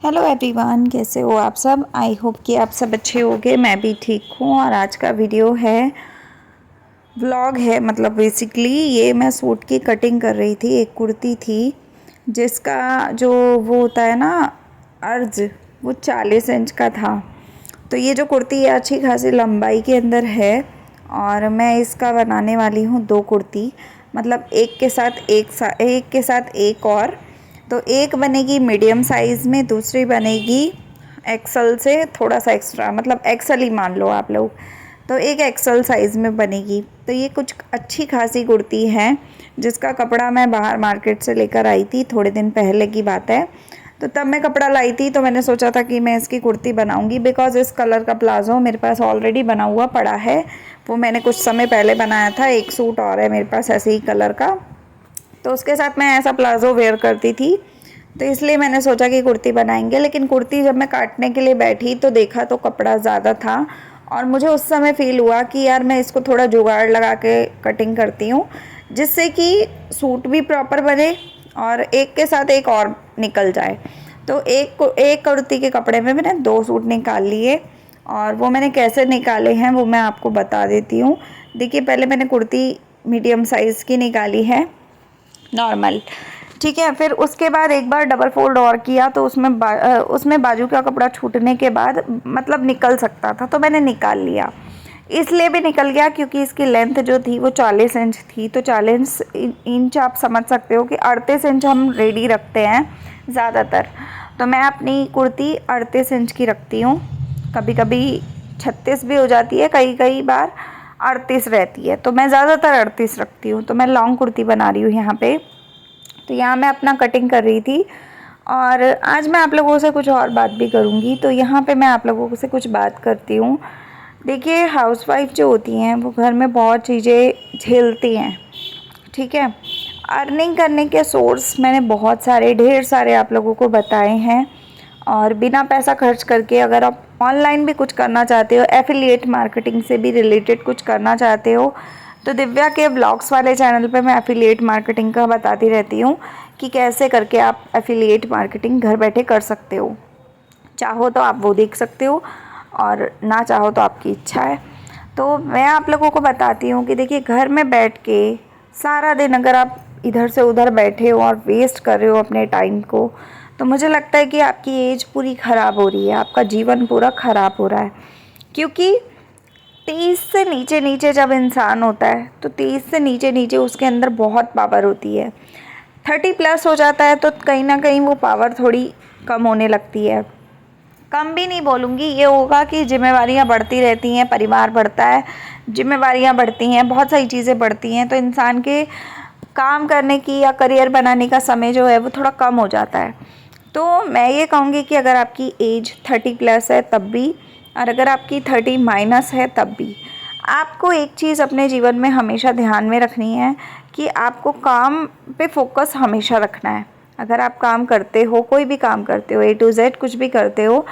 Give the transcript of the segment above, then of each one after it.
Hello everyone, कैसे हो आप सब। आई होप कि आप सब अच्छे होंगे। मैं भी ठीक हूँ। और आज का वीडियो है, व्लॉग है, मतलब बेसिकली ये मैं सूट की कटिंग कर रही थी। एक कुर्ती थी जिसका जो वो होता है ना अर्ज, वो 40 इंच का था। तो ये जो कुर्ती है अच्छी खासी लंबाई के अंदर है और मैं इसका बनाने वाली हूँ 2 कुर्ती, मतलब एक के साथ एक और। तो एक बनेगी मीडियम साइज़ में, दूसरी बनेगी एक्सल से थोड़ा सा एक्स्ट्रा, मतलब एक्सल ही मान लो आप लोग। तो एक एक्सल साइज़ में बनेगी। तो ये कुछ अच्छी खासी कुर्ती है जिसका कपड़ा मैं बाहर मार्केट से लेकर आई थी, थोड़े दिन पहले की बात है। तो तब मैं कपड़ा लाई थी तो मैंने सोचा था कि मैं इसकी कुर्ती बनाऊंगी, बिकॉज़ इस कलर का प्लाज़ो मेरे पास ऑलरेडी बना हुआ पड़ा है। वो मैंने कुछ समय पहले बनाया था। एक सूट और है मेरे पास ऐसे ही कलर का, तो उसके साथ मैं ऐसा प्लाज़ो वेयर करती थी। तो इसलिए मैंने सोचा कि कुर्ती बनाएंगे। लेकिन कुर्ती जब मैं काटने के लिए बैठी तो देखा तो कपड़ा ज़्यादा था और मुझे उस समय फ़ील हुआ कि यार मैं इसको थोड़ा जुगाड़ लगा के कटिंग करती हूँ, जिससे कि सूट भी प्रॉपर बने और एक के साथ एक और निकल जाए। तो एक कुर्ती के कपड़े में मैंने 2 सूट निकाल लिए और वो मैंने कैसे निकाले हैं वो मैं आपको बता देती हूँ। देखिए, पहले मैंने कुर्ती मीडियम साइज़ की निकाली है, नॉर्मल, ठीक है। फिर उसके बाद एक बार डबल फोल्ड और किया तो उसमें बाजू का कपड़ा छूटने के बाद मतलब निकल सकता था, तो मैंने निकाल लिया। इसलिए भी निकल गया क्योंकि इसकी लेंथ जो थी वो 40 इंच थी। तो 40 इंच आप समझ सकते हो कि 38 इंच हम रेडी रखते हैं ज़्यादातर। तो मैं अपनी कुर्ती 38 इंच की रखती हूँ, कभी कभी 36 भी हो जाती है, कई कई बार 38 रहती है। तो मैं ज़्यादातर 38 रखती हूँ। तो मैं लॉन्ग कुर्ती बना रही हूँ यहाँ पे। तो यहाँ मैं अपना कटिंग कर रही थी और आज मैं आप लोगों से कुछ और बात भी करूँगी। तो यहाँ पे मैं आप लोगों से कुछ बात करती हूँ। देखिए, हाउसवाइफ जो होती हैं वो घर में बहुत चीज़ें झेलती हैं, ठीक है। अर्निंग करने के सोर्स मैंने बहुत सारे, ढेर सारे आप लोगों को बताए हैं। और बिना पैसा खर्च करके अगर आप ऑनलाइन भी कुछ करना चाहते हो, एफिलिएट मार्केटिंग से भी रिलेटेड कुछ करना चाहते हो, तो दिव्या के ब्लॉग्स वाले चैनल पे मैं एफिलिएट मार्केटिंग का बताती रहती हूँ कि कैसे करके आप एफिलिएट मार्केटिंग घर बैठे कर सकते हो। चाहो तो आप वो देख सकते हो और ना चाहो तो आपकी इच्छा है। तो मैं आप लोगों को बताती हूँ कि देखिए, घर में बैठ के सारा दिन अगर आप इधर से उधर बैठे हो और वेस्ट कर रहे हो अपने टाइम को, तो मुझे लगता है कि आपकी एज पूरी ख़राब हो रही है, आपका जीवन पूरा ख़राब हो रहा है। क्योंकि 30 से नीचे नीचे जब इंसान होता है तो 30 से नीचे नीचे उसके अंदर बहुत पावर होती है। 30 प्लस हो जाता है तो कहीं ना कहीं वो पावर थोड़ी कम होने लगती है। कम भी नहीं बोलूँगी, ये होगा कि जिम्मेवारियाँ बढ़ती रहती हैं, परिवार बढ़ता है, जिम्मेवारियाँ बढ़ती हैं, बहुत सारी चीज़ें बढ़ती हैं, तो इंसान के काम करने की या करियर बनाने का समय जो है वो थोड़ा कम हो जाता है। तो मैं ये कहूँगी कि अगर आपकी एज 30 प्लस है तब भी, और अगर आपकी 30 माइनस है तब भी, आपको एक चीज़ अपने जीवन में हमेशा ध्यान में रखनी है कि आपको काम पे फोकस हमेशा रखना है। अगर आप काम करते हो, कोई भी काम करते हो, A to Z कुछ भी करते हो,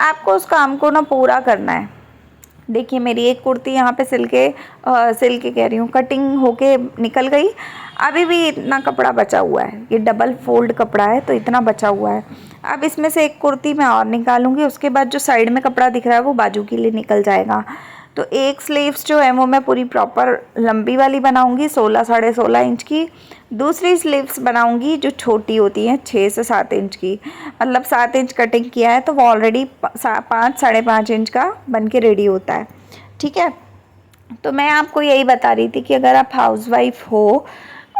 आपको उस काम को ना पूरा करना है। देखिए, मेरी एक कुर्ती यहाँ पे सिल के कह रही हूँ, कटिंग होके निकल गई। अभी भी इतना कपड़ा बचा हुआ है, ये डबल फोल्ड कपड़ा है तो इतना बचा हुआ है। अब इसमें से एक कुर्ती मैं और निकालूंगी, उसके बाद जो साइड में कपड़ा दिख रहा है वो बाजू के लिए निकल जाएगा। तो एक स्लीव्स जो है वो मैं पूरी प्रॉपर लंबी वाली बनाऊंगी, 16 साढ़े 16 इंच की। दूसरी स्लीव्स बनाऊंगी जो छोटी होती हैं, 6 से 7 इंच की, मतलब 7 इंच कटिंग किया है तो वो ऑलरेडी 5 साढ़े 5 इंच का बन के रेडी होता है, ठीक है। तो मैं आपको यही बता रही थी कि अगर आप हाउसवाइफ हो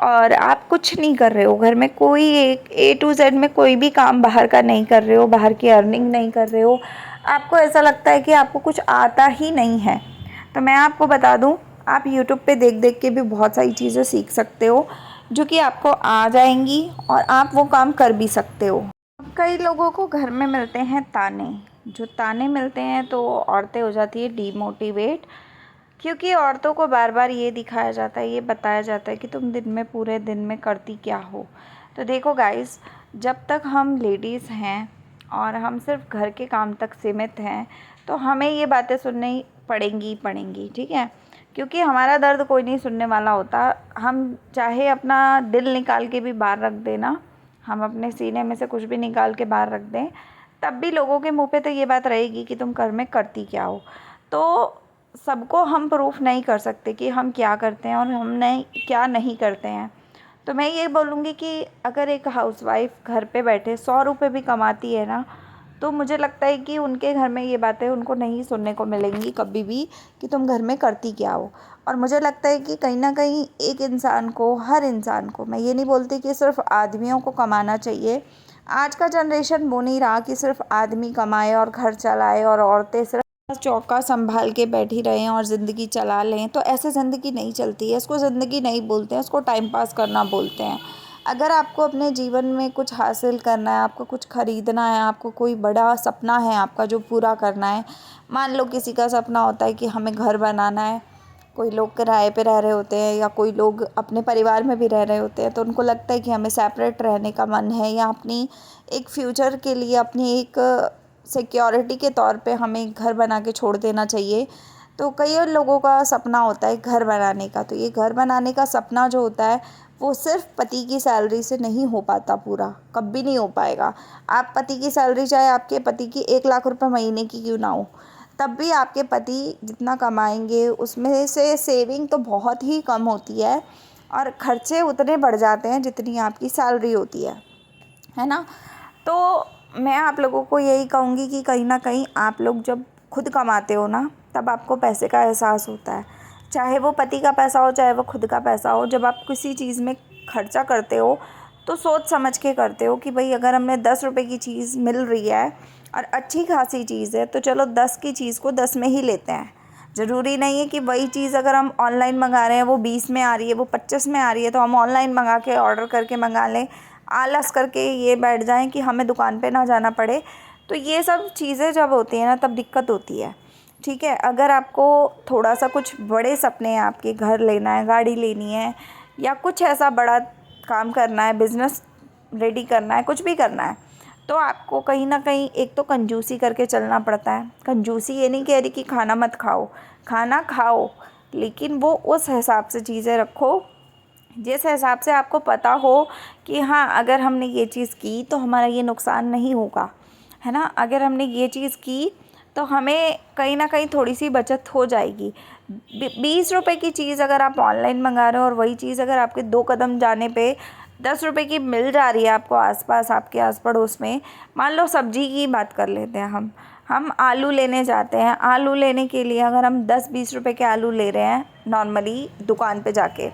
और आप कुछ नहीं कर रहे हो घर में, कोई एक A to Z में कोई भी काम बाहर का नहीं कर रहे हो, बाहर की अर्निंग नहीं कर रहे हो, आपको ऐसा लगता है कि आपको कुछ आता ही नहीं है, तो मैं आपको बता दूं, आप यूट्यूब पे देख देख के भी बहुत सारी चीज़ें सीख सकते हो जो कि आपको आ जाएंगी और आप वो काम कर भी सकते हो। कई लोगों को घर में मिलते हैं ताने, जो ताने मिलते हैं तो औरतें हो जाती है डीमोटिवेट, क्योंकि औरतों को बार बार ये दिखाया जाता है, ये बताया जाता है कि तुम दिन में पूरे दिन में करती क्या हो। तो देखो गाइस, जब तक हम लेडीज़ हैं और हम सिर्फ घर के काम तक सीमित हैं तो हमें ये बातें सुननी पड़ेंगी, ठीक है। क्योंकि हमारा दर्द कोई नहीं सुनने वाला होता। हम चाहे अपना दिल निकाल के भी बाहर रख देना, हम अपने सीने में से कुछ भी निकाल के बाहर रख दें, तब भी लोगों के मुंह पे तो ये बात रहेगी कि तुम घर में करती क्या हो। तो सबको हम प्रूफ नहीं कर सकते कि हम क्या करते हैं और हम नहीं क्या नहीं करते हैं। तो मैं ये बोलूँगी कि अगर एक हाउसवाइफ़ घर पे बैठे 100 रुपये भी कमाती है ना, तो मुझे लगता है कि उनके घर में ये बातें उनको नहीं सुनने को मिलेंगी कभी भी कि तुम घर में करती क्या हो। और मुझे लगता है कि कहीं ना कहीं एक इंसान को, हर इंसान को, मैं ये नहीं बोलती कि सिर्फ आदमियों को कमाना चाहिए। आज का जनरेशन वो नहीं रहा कि सिर्फ आदमी कमाए और घर चलाए और औरतें सिर्फ चौका संभाल के बैठी रहें और ज़िंदगी चला लें। तो ऐसे ज़िंदगी नहीं चलती है, इसको ज़िंदगी नहीं बोलते हैं, इसको टाइम पास करना बोलते हैं। अगर आपको अपने जीवन में कुछ हासिल करना है, आपको कुछ ख़रीदना है, आपको कोई बड़ा सपना है आपका जो पूरा करना है, मान लो किसी का सपना होता है कि हमें घर बनाना है, कोई लोग किराए पे रह रहे होते हैं या कोई लोग अपने परिवार में भी रह रहे होते हैं, तो उनको लगता है कि हमें सेपरेट रहने का मन है या अपनी एक फ्यूचर के लिए अपनी एक सिक्योरिटी के तौर पे हमें घर बना के छोड़ देना चाहिए। तो कई लोगों का सपना होता है घर बनाने का। तो ये घर बनाने का सपना जो होता है वो सिर्फ पति की सैलरी से नहीं हो पाता पूरा, कभी नहीं हो पाएगा। आप पति की सैलरी, चाहे आपके पति की 1 लाख रुपए महीने की क्यों ना हो, तब भी आपके पति जितना कमाएंगे उसमें से सेविंग तो बहुत ही कम होती है और खर्चे उतने बढ़ जाते हैं जितनी आपकी सैलरी होती है ना। तो मैं आप लोगों को यही कहूँगी कि कहीं ना कहीं आप लोग जब खुद कमाते हो ना, तब आपको पैसे का एहसास होता है। चाहे वो पति का पैसा हो, चाहे वो खुद का पैसा हो। जब आप किसी चीज़ में खर्चा करते हो तो सोच समझ के करते हो कि भाई अगर हमें 10 रुपये की चीज़ मिल रही है और अच्छी खासी चीज़ है तो चलो 10 की चीज़ को 10 में ही लेते हैं। ज़रूरी नहीं है कि वही चीज़ अगर हम ऑनलाइन मंगा रहे हैं वो 20 में आ रही है, वो 25 में आ रही है, तो हम ऑनलाइन मंगा के ऑर्डर करके मंगा लें, आलस करके ये बैठ जाएं कि हमें दुकान पे ना जाना पड़े। तो ये सब चीज़ें जब होती हैं ना, तब दिक्कत होती है। ठीक है, अगर आपको थोड़ा सा कुछ बड़े सपने हैं, आपके घर लेना है, गाड़ी लेनी है या कुछ ऐसा बड़ा काम करना है, बिज़नेस रेडी करना है, कुछ भी करना है, तो आपको कहीं ना कहीं एक तो कंजूसी करके चलना पड़ता है। कंजूसी ये नहीं कह रही कि खाना मत खाओ, खाना खाओ, लेकिन वो उस हिसाब से चीज़ें रखो जिस हिसाब से आपको पता हो कि हाँ, अगर हमने ये चीज़ की तो हमारा ये नुकसान नहीं होगा, है ना। अगर हमने ये चीज़ की तो हमें कहीं ना कहीं थोड़ी सी बचत हो जाएगी। 20 रुपए की चीज़ अगर आप ऑनलाइन मंगा रहे हो और वही चीज़ अगर आपके 2 कदम जाने पे 10 रुपए की मिल जा रही है आपको आसपास, आपके आस पड़ोस में। मान लो सब्जी की बात कर लेते हैं, हम आलू लेने जाते हैं। आलू लेने के लिए अगर हम 10-20 रुपए के आलू ले रहे हैं नॉर्मली दुकान पे जाके,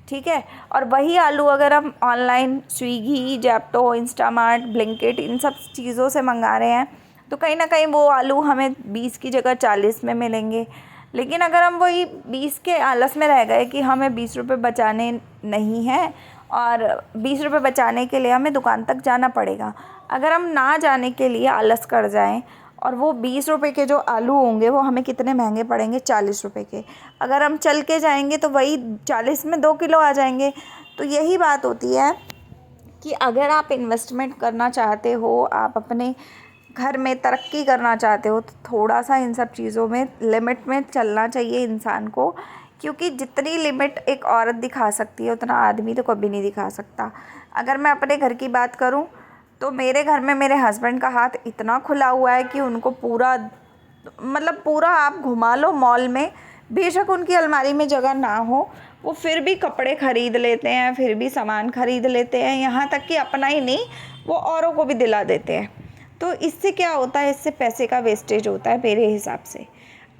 ठीक है, और वही आलू अगर हम ऑनलाइन स्विगी, जेप्टो, इंस्टामार्ट, ब्लिंकिट, इन सब चीज़ों से मंगा रहे हैं, तो कहीं ना कहीं वो आलू हमें 20 की जगह 40 में मिलेंगे। लेकिन अगर हम वही 20 के आलस में रह गए कि हमें 20 रुपये बचाने नहीं हैं और 20 रुपये बचाने के लिए हमें दुकान तक जाना पड़ेगा, अगर हम ना जाने के लिए आलस कर जाएं और वो 20 रुपये के जो आलू होंगे वो हमें कितने महंगे पड़ेंगे, 40 रुपये के। अगर हम चल के जाएंगे तो वही 40 में 2 किलो आ जाएंगे। तो यही बात होती है कि अगर आप इन्वेस्टमेंट करना चाहते हो, आप अपने घर में तरक्की करना चाहते हो, तो थोड़ा सा इन सब चीज़ों में लिमिट में चलना चाहिए इंसान को। क्योंकि जितनी लिमिट एक औरत दिखा सकती है उतना आदमी तो कभी नहीं दिखा सकता। अगर मैं अपने घर की बात करूं तो मेरे घर में मेरे हस्बैंड का हाथ इतना खुला हुआ है कि उनको पूरा, मतलब पूरा आप घुमा लो मॉल में, बेशक उनकी अलमारी में जगह ना हो, वो फिर भी कपड़े ख़रीद लेते हैं, फिर भी सामान ख़रीद लेते हैं, यहाँ तक कि अपना ही नहीं वो औरों को भी दिला देते हैं। तो इससे क्या होता है, इससे पैसे का वेस्टेज होता है मेरे हिसाब से।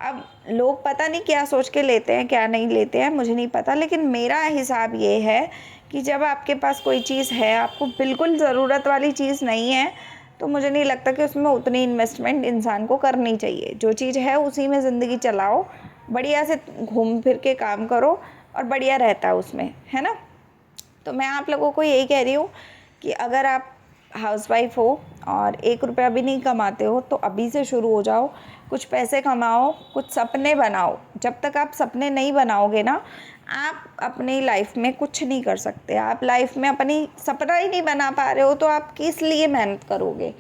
अब लोग पता नहीं क्या सोच के लेते हैं, क्या नहीं लेते हैं, मुझे नहीं पता, लेकिन मेरा हिसाब ये है कि जब आपके पास कोई चीज़ है, आपको बिल्कुल ज़रूरत वाली चीज़ नहीं है, तो मुझे नहीं लगता कि उसमें उतनी इन्वेस्टमेंट इंसान को करनी चाहिए। जो चीज़ है उसी में ज़िंदगी चलाओ, बढ़िया से घूम फिर के काम करो और बढ़िया रहता है उसमें, है ना। तो मैं आप लोगों को यही कह रही हूँ कि अगर आप हाउसवाइफ हो और 1 रुपया भी नहीं कमाते हो तो अभी से शुरू हो जाओ, कुछ पैसे कमाओ, कुछ सपने बनाओ। जब तक आप सपने नहीं बनाओगे ना, आप अपनी लाइफ में कुछ नहीं कर सकते। आप लाइफ में अपनी सपना ही नहीं बना पा रहे हो तो आप किस लिए मेहनत करोगे।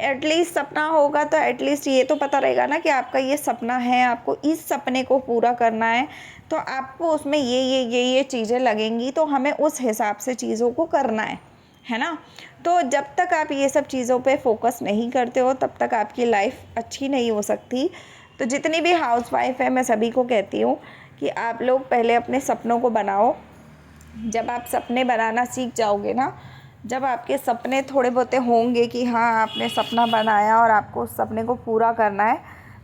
एटलीस्ट सपना होगा तो एटलीस्ट ये तो पता रहेगा ना कि आपका ये सपना है, आपको इस सपने को पूरा करना है, तो आपको उसमें ये चीज़ें लगेंगी, तो हमें उस हिसाब से चीज़ों को करना है ना। तो जब तक आप ये सब चीज़ों पे फोकस नहीं करते हो तब तक आपकी लाइफ अच्छी नहीं हो सकती। तो जितनी भी हाउसवाइफ है मैं सभी को कहती हूँ कि आप लोग पहले अपने सपनों को बनाओ। जब आप सपने बनाना सीख जाओगे ना, जब आपके सपने थोड़े बहुते होंगे कि हाँ आपने सपना बनाया और आपको उस सपने को पूरा करना है,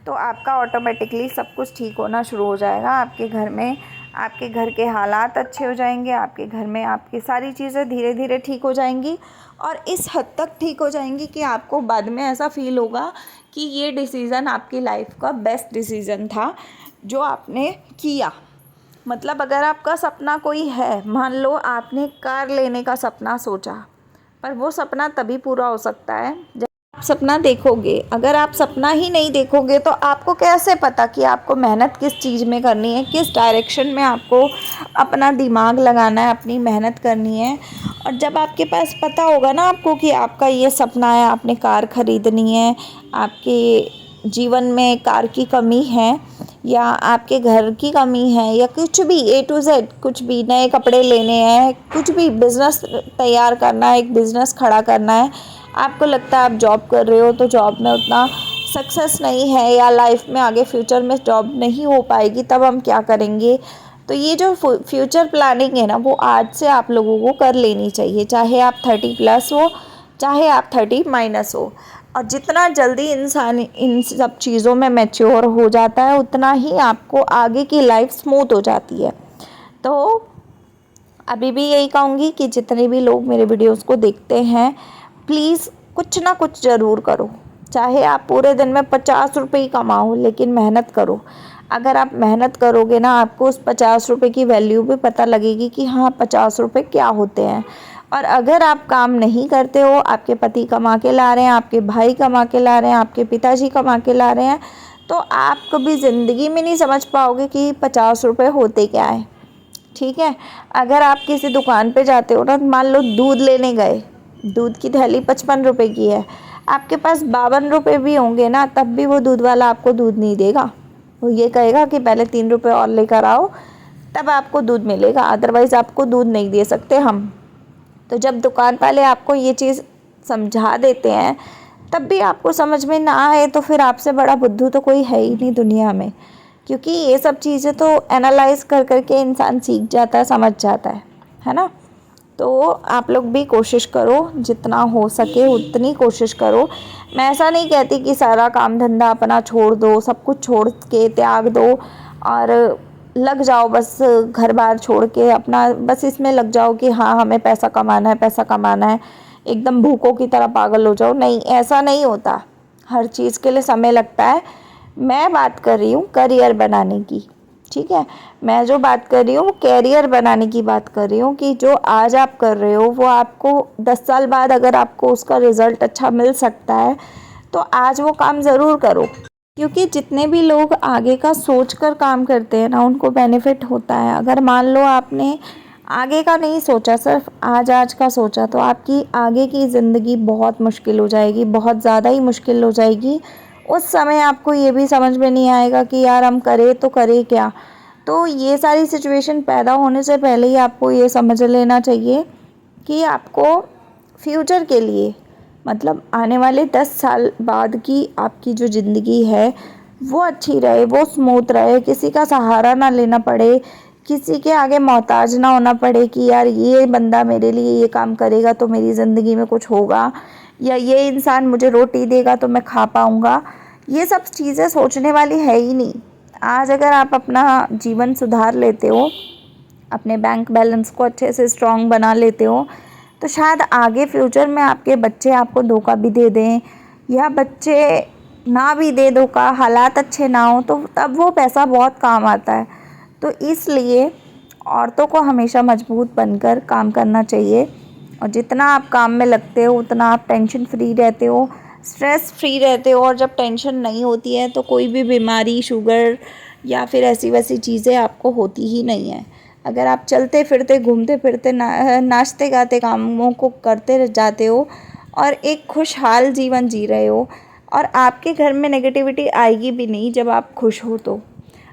तो आपका ऑटोमेटिकली सब कुछ ठीक होना शुरू हो जाएगा। आपके घर में आपके घर के हालात अच्छे हो जाएंगे, आपके घर में आपकी सारी चीज़ें धीरे धीरे ठीक हो जाएंगी और इस हद तक ठीक हो जाएंगी कि आपको बाद में ऐसा फील होगा कि ये डिसीज़न आपकी लाइफ का बेस्ट डिसीज़न था जो आपने किया। मतलब अगर आपका सपना कोई है, मान लो आपने कार लेने का सपना सोचा, पर वो सपना तभी पूरा हो सकता है जब आप सपना देखोगे। अगर आप सपना ही नहीं देखोगे तो आपको कैसे पता कि आपको मेहनत किस चीज़ में करनी है, किस डायरेक्शन में आपको अपना दिमाग लगाना है, अपनी मेहनत करनी है। और जब आपके पास पता होगा ना आपको कि आपका ये सपना है, आपने कार ख़रीदनी है, आपके जीवन में कार की कमी है या आपके घर की कमी है या कुछ भी A to Z, कुछ भी नए कपड़े लेने हैं, कुछ भी बिज़नेस तैयार करना है, एक बिज़नेस खड़ा करना है, आपको लगता है आप जॉब कर रहे हो तो जॉब में उतना सक्सेस नहीं है या लाइफ में आगे फ्यूचर में जॉब नहीं हो पाएगी, तब हम क्या करेंगे। तो ये जो फ्यूचर प्लानिंग है ना, वो आज से आप लोगों को कर लेनी चाहिए, चाहे आप 30+ हो, चाहे आप 30- हो। और जितना जल्दी इंसान इन सब चीज़ों में मैच्योर हो जाता है उतना ही आपको आगे की लाइफ स्मूथ हो जाती है। तो अभी भी यही कहूँगी कि जितने भी लोग मेरे वीडियोस को देखते हैं, प्लीज़ कुछ ना कुछ ज़रूर करो। चाहे आप पूरे दिन में 50 रुपये ही कमाओ, लेकिन मेहनत करो। अगर आप मेहनत करोगे ना, आपको उस 50 रुपये की वैल्यू भी पता लगेगी कि हाँ 50 रुपये क्या होते हैं। और अगर आप काम नहीं करते हो, आपके पति कमा के ला रहे हैं, आपके भाई कमा के ला रहे हैं, आपके पिताजी कमा के ला रहे हैं, तो आप कभी ज़िंदगी में नहीं समझ पाओगे कि 50 रुपये होते क्या है। ठीक है, अगर आप किसी दुकान पे जाते हो ना, मान लो दूध लेने गए, दूध की थैली 55 रुपये की है, आपके पास 52 रुपये भी होंगे ना, तब भी वो दूध वाला आपको दूध नहीं देगा। वो ये कहेगा कि पहले 3 रुपये और लेकर आओ, तब आपको दूध मिलेगा, अदरवाइज़ आपको दूध नहीं दे सकते हम। तो जब दुकान वाले आपको ये चीज़ समझा देते हैं, तब भी आपको समझ में ना आए, तो फिर आपसे बड़ा बुद्धू तो कोई है ही नहीं दुनिया में। क्योंकि ये सब चीज़ें तो एनालाइज कर करके इंसान सीख जाता है, समझ जाता है ना। तो आप लोग भी कोशिश करो, जितना हो सके उतनी कोशिश करो। मैं ऐसा नहीं कहती कि सारा काम धंधा अपना छोड़ दो, सब कुछ छोड़ के त्याग दो और लग जाओ बस घर बार छोड़ के अपना बस इसमें लग जाओ कि हाँ हमें पैसा कमाना है, पैसा कमाना है, एकदम भूखों की तरह पागल हो जाओ। नहीं, ऐसा नहीं होता, हर चीज़ के लिए समय लगता है। मैं बात कर रही हूँ करियर बनाने की, ठीक है। मैं जो बात कर रही हूँ वो कैरियर बनाने की बात कर रही हूँ कि जो आज आप कर रहे हो वो आपको 10 साल बाद अगर आपको उसका रिज़ल्ट अच्छा मिल सकता है तो आज वो काम ज़रूर करो। क्योंकि जितने भी लोग आगे का सोच कर काम करते हैं ना, उनको बेनिफिट होता है। अगर मान लो आपने आगे का नहीं सोचा, सिर्फ आज का सोचा, तो आपकी आगे की ज़िंदगी बहुत मुश्किल हो जाएगी, बहुत ज़्यादा ही मुश्किल हो जाएगी। उस समय आपको ये भी समझ में नहीं आएगा कि यार हम करें तो करें क्या। तो ये सारी सिचुएशन पैदा होने से पहले ही आपको ये समझ लेना चाहिए कि आपको फ्यूचर के लिए, मतलब आने वाले 10 साल बाद की आपकी जो ज़िंदगी है वो अच्छी रहे, वो स्मूथ रहे, किसी का सहारा ना लेना पड़े, किसी के आगे मोहताज ना होना पड़े कि यार ये बंदा मेरे लिए ये काम करेगा तो मेरी ज़िंदगी में कुछ होगा, या ये इंसान मुझे रोटी देगा तो मैं खा पाऊँगा। ये सब चीज़ें सोचने वाली है ही नहीं। आज अगर आप अपना जीवन सुधार लेते हो, अपने बैंक बैलेंस को अच्छे से स्ट्रॉन्ग बना लेते हो, तो शायद आगे फ्यूचर में आपके बच्चे आपको धोखा भी दे दें, या बच्चे ना भी दे धोखा, हालात अच्छे ना हो, तो तब वो पैसा बहुत काम आता है। तो इसलिए औरतों को हमेशा मजबूत बनकर काम करना चाहिए। और जितना आप काम में लगते हो उतना आप टेंशन फ्री रहते हो, स्ट्रेस फ्री रहते हो। और जब टेंशन नहीं होती है तो कोई भी बीमारी, शुगर या फिर ऐसी वैसी चीज़ें आपको होती ही नहीं है। अगर आप चलते फिरते, घूमते फिरते, नाचते गाते कामों को करते जाते हो और एक खुशहाल जीवन जी रहे हो, और आपके घर में नेगेटिविटी आएगी भी नहीं जब आप खुश हो। तो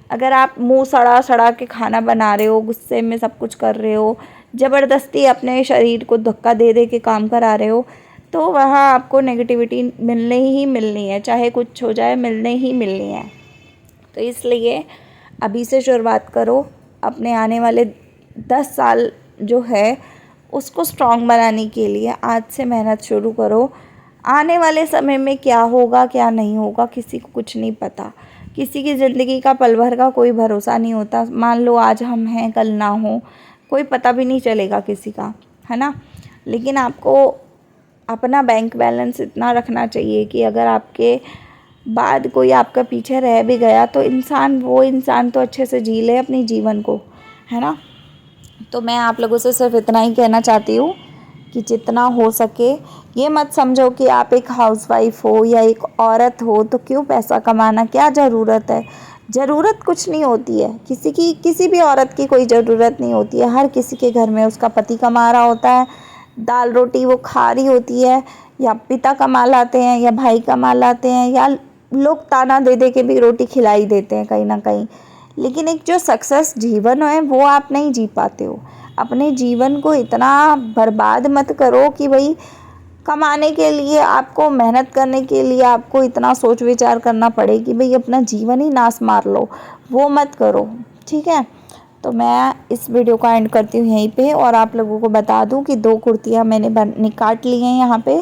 अगर आप मुंह सड़ा सड़ा के खाना बना रहे हो, गुस्से में सब कुछ कर रहे हो, ज़बरदस्ती अपने शरीर को धक्का दे दे के काम करा रहे हो, तो वहाँ आपको नेगेटिविटी मिलनी ही मिलनी है, चाहे कुछ हो जाए मिलने ही मिलनी है। तो इसलिए अभी से शुरुआत करो, अपने आने वाले 10 साल जो है उसको स्ट्रॉन्ग बनाने के लिए आज से मेहनत शुरू करो। आने वाले समय में क्या होगा क्या नहीं होगा किसी को कुछ नहीं पता। किसी की ज़िंदगी का पल भर का कोई भरोसा नहीं होता। मान लो आज हम हैं कल ना हो, कोई पता भी नहीं चलेगा किसी का, है ना। लेकिन आपको अपना बैंक बैलेंस इतना रखना चाहिए कि अगर आपके बाद कोई आपका पीछे रह भी गया तो वो इंसान तो अच्छे से जी ले अपनी जीवन को, है ना। तो मैं आप लोगों से सिर्फ इतना ही कहना चाहती हूँ कि जितना हो सके ये मत समझो कि आप एक हाउसवाइफ हो या एक औरत हो तो क्यों पैसा कमाना, क्या ज़रूरत है। ज़रूरत कुछ नहीं होती है, किसी भी औरत की कोई ज़रूरत नहीं होती है। हर किसी के घर में उसका पति कमा रहा होता है, दाल रोटी वो खा रही होती है, या पिता कमा लाते हैं या भाई कमा लाते हैं, या लोग ताना दे दे के भी रोटी खिलाई देते हैं कहीं ना कहीं। लेकिन एक जो सक्सेस जीवन है वो आप नहीं जी पाते हो। अपने जीवन को इतना बर्बाद मत करो कि भाई कमाने के लिए आपको, मेहनत करने के लिए आपको इतना सोच विचार करना पड़े कि भाई अपना जीवन ही नाश मार लो, वो मत करो, ठीक है। तो मैं इस वीडियो का एंड करती हूँ यहीं पे, और आप लोगों को बता दूँ कि 2 कुर्तियाँ मैंने काट ली हैं यहाँ पे।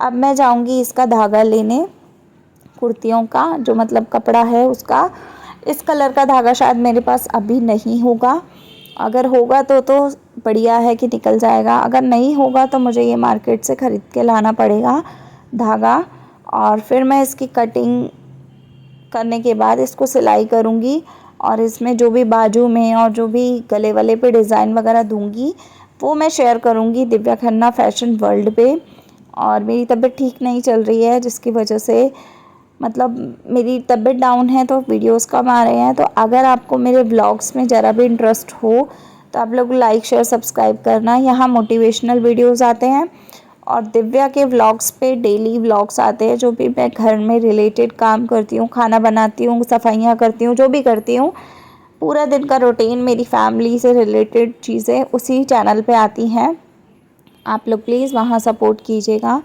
अब मैं जाऊँगी इसका धागा लेने, कुर्तियों का जो मतलब कपड़ा है उसका। इस कलर का धागा शायद मेरे पास अभी नहीं होगा, अगर होगा तो बढ़िया है कि निकल जाएगा, अगर नहीं होगा तो मुझे ये मार्केट से ख़रीद के लाना पड़ेगा धागा। और फिर मैं इसकी कटिंग करने के बाद इसको सिलाई करूँगी, और इसमें जो भी बाजू में और जो भी गले वाले पे डिज़ाइन वगैरह दूँगी वो मैं शेयर करूँगी दिव्या खन्ना फैशन वर्ल्ड पे। और मेरी तबीयत ठीक नहीं चल रही है जिसकी वजह से, मतलब मेरी तबीयत डाउन है तो वीडियोस कम आ रहे हैं। तो अगर आपको मेरे व्लॉग्स में ज़रा भी इंटरेस्ट हो तो आप लोग लाइक शेयर सब्सक्राइब करना। यहाँ मोटिवेशनल वीडियोस आते हैं और दिव्या के व्लॉग्स पे डेली व्लॉग्स आते हैं, जो भी मैं घर में रिलेटेड काम करती हूँ, खाना बनाती हूँ, सफाइयाँ करती हूँ, जो भी करती हूँ, पूरा दिन का रूटीन, मेरी फैमिली से रिलेटेड चीज़ें उसी चैनल पे आती हैं। आप लोग प्लीज़ वहाँ सपोर्ट कीजिएगा।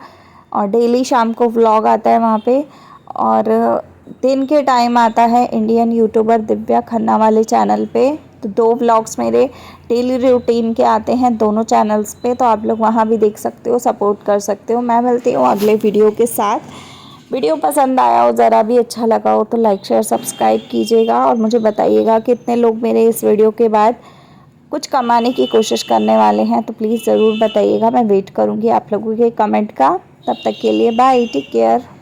और डेली शाम को व्लॉग आता है वहाँ पे, और दिन के टाइम आता है इंडियन यूट्यूबर दिव्या खन्ना वाले चैनल पे। तो 2 व्लॉग्स मेरे डेली रूटीन के आते हैं दोनों चैनल्स पे, तो आप लोग वहाँ भी देख सकते हो, सपोर्ट कर सकते हो। मैं मिलती हूँ अगले वीडियो के साथ। वीडियो पसंद आया हो, ज़रा भी अच्छा लगा हो तो लाइक शेयर सब्सक्राइब कीजिएगा, और मुझे बताइएगा कितने लोग मेरे इस वीडियो के बाद कुछ कमाने की कोशिश करने वाले हैं। तो प्लीज़ ज़रूर बताइएगा, मैं वेट करूँगी आप लोगों के कमेंट का। तब तक के लिए बाय, टेक केयर।